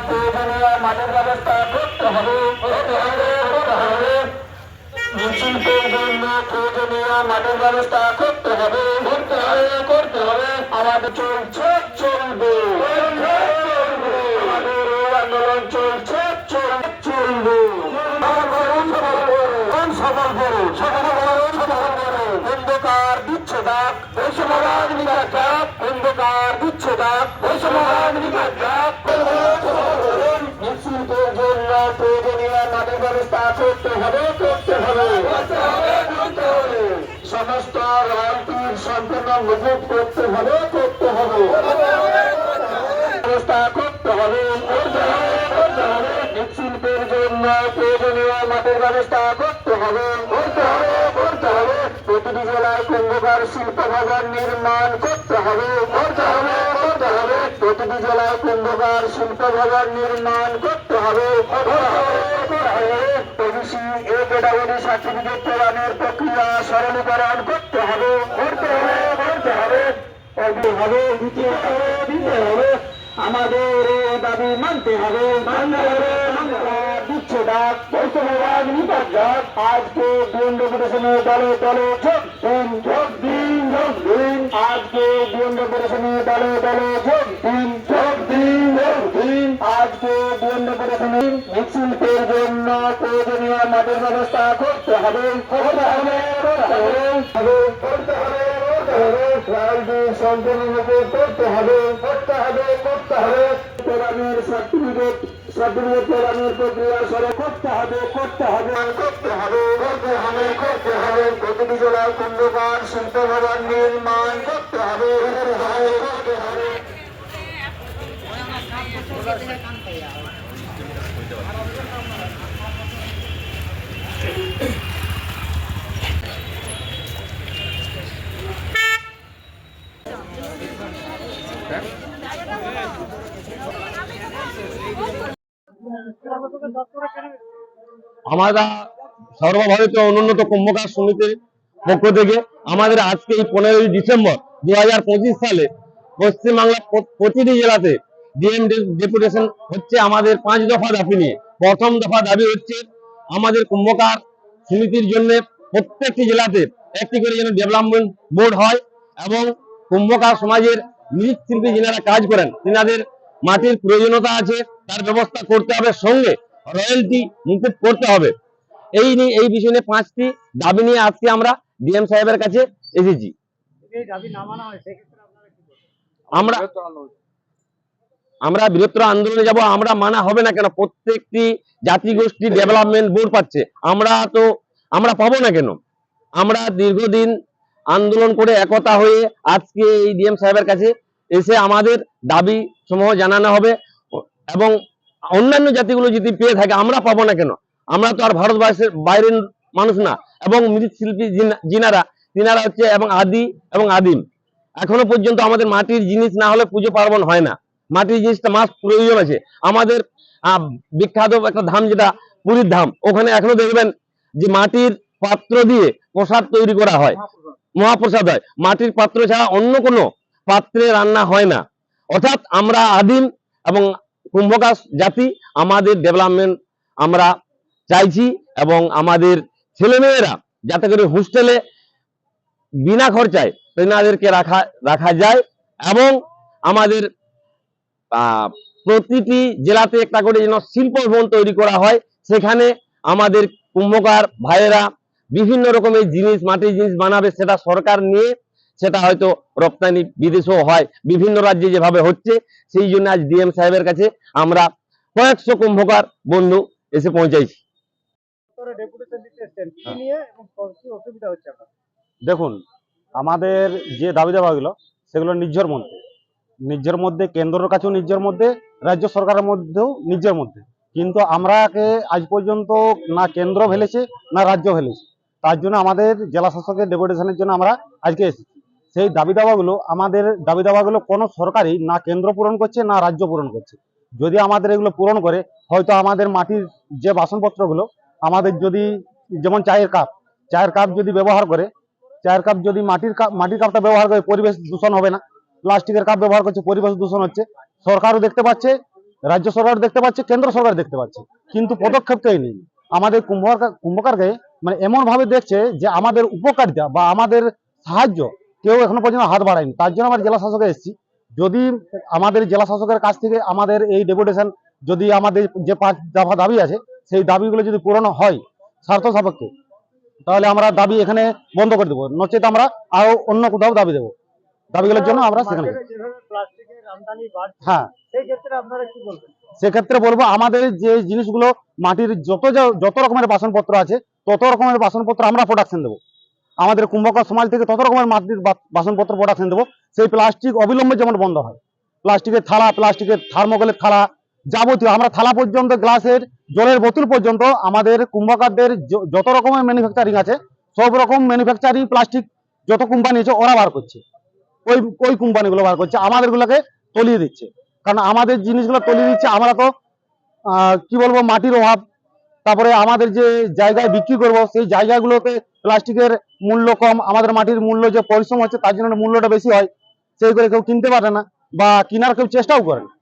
প্রয়োজনীয় মাঠের ব্যবস্থা করতে হবে। মিছিলদের জন্য প্রয়োজনীয় মাঠের ব্যবস্থা করতে হবে। করতে হবে। আমাদের চলছে চলবে, আমাদের আন্দোলন চলছে চলবে। সফল করুন, অন্ধকার দিচ্ছে ডাক, ওই সমাজ নিকাশ ডাক, অন্ধকার দিচ্ছে ডাক, ওই সমাজ নিকাশ ডাক। মিছিলদের জন্য প্রয়োজনীয় মাঠের ব্যবস্থা করতে হবে। সমস্ত রাজনীতির সম্পূর্ণ মজুত করতে হবে। ব্যবস্থা করতে হবে। মিছিলদের জন্য প্রয়োজনীয় মাঠের ব্যবস্থা করতে হবে। প্রতিটি জেলায় কুম্ভকার শিল্প ভবন নির্মাণ করতে হবে। প্রতিটি জেলায় কুম্ভকার শিল্প ভবন নির্মাণ করতে হবে। ওবিসি একেডাবলি সার্টিফিকেট প্রদানের প্রক্রিয়া সরলীকরণ করতে হবে। দিতে হবে। আমাদের এই দাবি মানতে হবে। দিচ্ছে ডাক, বৈষম্যবাদ নিপাত ডাক। আজকে বিএন ডেপুটেশনে দলে যোগ দিন। আজকে বিএন ডেপুটেশনে দলে যোগ দিন। আজকে বিএন ডেপুটেশনে মিছিলদের জন্য প্রয়োজনীয় মাঠের ব্যবস্থা করতে হবে। রাজনীতি সম্পূর্ণরূপে করতে হবে। প্রদানের সার্টিফিকেট প্রদানের প্রক্রিয়া সরল করতে হবে। প্রতিটি জেলায় কুম্ভকার শিল্প ভবন নির্মাণ করতে হবে। আমরা সর্বভারতীয় অনুন্নত কুম্ভকার সমিতির পক্ষ থেকে আমাদের আজকে এই 15ই ডিসেম্বর 2025 সালে পশ্চিমবাংলার প্রতিটি জেলাতে ডিএম ডেপুটেশন হচ্ছে আমাদের 5 দফা দাবি নিয়ে। প্রথম দফা দাবি হচ্ছে আমাদের কুম্ভকার সমিতির জন্য প্রত্যেকটি জেলাতে একটি করে যেন ডেভেলপমেন্ট বোর্ড হয় এবং কুম্ভকার সমাজের মৃৎশিল্পী যিনারা কাজ করেন তিনাদের মাটির প্রয়োজনীয়তা আছে, তার ব্যবস্থা করতে হবে, সঙ্গে রয়্যালটি মুকুব করতে হবে। এই বিষয় নিয়ে 5টি দাবি নিয়ে আজকে আমরা ডিএম সাহেবের কাছে এসেছি। আমরা বৃহত্তর আন্দোলনে যাব। আমরা মানা হবে না কেন? প্রত্যেকটি জাতিগোষ্ঠী ডেভেলপমেন্ট বোর্ড পাচ্ছে, আমরা পাবো না কেন? আমরা দীর্ঘদিন আন্দোলন করে একতা হয়ে আজকে এই ডিএম সাহেবের কাছে এসে আমাদের দাবি সমূহ জানানো হবে এবং অন্যান্য জাতিগুলো যদি পেয়ে থাকে আমরা পাবো না কেন? আমরা তো আর ভারতবর্ষের বাইরের মানুষ না। এবং মৃৎশিল্পী তিনারা হচ্ছে এবং আদি এবং আদিম। এখনো পর্যন্ত আমাদের মাটির জিনিস না হলে পুজো পার্বণ হয় না। মাটির জিনিসটা মাস প্রয়োজন আছে। আমাদের বিখ্যাত একটা ধাম যেটা পুরীর ধাম, ওখানে এখনো দেখবেন যে মাটির পাত্র দিয়ে প্রসাদ তৈরি করা হয়, মহাপ্রসাদ হয়। মাটির পাত্র ছাড়া অন্য কোনো পাত্রে রান্না হয় না। অর্থাৎ আমরা আদিম এবং কুম্ভকার জাতি, আমাদের ডেভেলপমেন্ট আমরা চাইছি এবং আমাদের ছেলেমেয়েরা যাতে করে হোস্টেলে বিনা খরচায় তেনাদেরকে রাখা যায় এবং আমাদের প্রতিটি জেলাতে একটা করে যেন শিল্প ভবন তৈরি করা হয়। সেখানে আমাদের কুম্ভকার ভাইয়েরা বিভিন্ন রকমের জিনিস, মাটির জিনিস বানাবে, সেটা সরকার নিয়ে সেটা হয়তো রপ্তানি বিদেশেও হয়, বিভিন্ন রাজ্যে যেভাবে হচ্ছে। সেই জন্য আজ ডিএম সাহেবের কাছে আমরা কয়েকশো কুম্ভকার বন্ধু এসে পৌঁছাইছি। দেখুন, আমাদের যে দাবি দাবাগুলো সেগুলো নিজের মধ্যে কেন্দ্রের কাছেও নিজের মধ্যে, রাজ্য সরকারের মধ্যেও নিজের মধ্যে। কিন্তু আমরাকে আজ পর্যন্ত না কেন্দ্র ফেলেছে না রাজ্য ফেলেছে। তার জন্য আমাদের জেলা শাসকের ডেপুটেশনের জন্য আমরা আজকে এসেছি। সেই আমাদের দাবি দাবাগুলো কোনো সরকারই না কেন্দ্র পূরণ করছে না রাজ্য পূরণ করছে। যদি আমাদের এগুলো পূরণ করে, হয়তো আমাদের মাটির যে বাসনপত্রগুলো, আমাদের যদি যেমন চায়ের কাপ যদি ব্যবহার করে, চায়ের কাপ যদি মাটির কাপটা ব্যবহার করে, পরিবেশ দূষণ হবে না। প্লাস্টিকের কাপ ব্যবহার করছে, পরিবেশ দূষণ হচ্ছে। সরকারও দেখতে পাচ্ছে, রাজ্য সরকার দেখতে পাচ্ছে, কেন্দ্র সরকার দেখতে পাচ্ছে, কিন্তু পদক্ষেপটাই নেই। আমাদের কুম্ভকারকে মানে এমন ভাবে দেখছে যে আমাদের উপকারিতা বা আমাদের সাহায্য কেউ এখনো পর্যন্ত হাত বাড়ায়নি। তার জন্য আমার জেলা শাসকে এসেছি, যদি আমাদের জেলা শাসকের কাছ থেকে আমাদের এই ডেপুটেশন, যদি আমাদের যে 5 দফা দাবি আছে সেই দাবিগুলো যদি পূরণ হয় স্বার্থ সাপেক্ষে, তাহলে আমরা দাবি এখানে বন্ধ করে দেবো, নচেত আমরা আরো অন্য কোথাও দাবি দেবো। দাবিগুলোর জন্য আমরা সেখানে হ্যাঁ, সেক্ষেত্রে বলবো আমাদের যে জিনিসগুলো মাটির যত রকমের বাসনপত্র আছে তত রকমের বাসনপত্র আমরা প্রোডাকশন দেবো। আমাদের কুম্ভকার সমাজ থেকে তত রকমের মাটির বাসনপত্র প্রোডাকশন দেবো। সেই প্লাস্টিক অবিলম্বে যেমন বন্ধ হয়, প্লাস্টিকের থালা, প্লাস্টিকের থার্মোকলের থালা, যাবতীয় আমরা থালা পর্যন্ত, গ্লাসের, জলের বোতল পর্যন্ত আমাদের কুম্ভকারদের যত রকমের ম্যানুফ্যাকচারিং আছে সব রকম ম্যানুফ্যাকচারিং প্লাস্টিক যত কোম্পানি আছে ওরা বার করছে, ওই কোম্পানিগুলো বার করছে, আমাদেরগুলোকে তলিয়ে দিচ্ছে। কারণ আমাদের জিনিসগুলো তলিয়ে দিচ্ছে, আমরা তো কি বলবো, মাটির অভাব, তারপরে আমাদের যে জায়গায় বিক্রি করব সেই জায়গাগুলোতে প্লাস্টিকের মূল্য কম, আমাদের মাটির মূল্য যে পরিশ্রম হচ্ছে তার জন্য মূল্যটা বেশি হয়, সেই করে কেউ কিনতে পারে না বা কেনার কেউ চেষ্টাও করে না।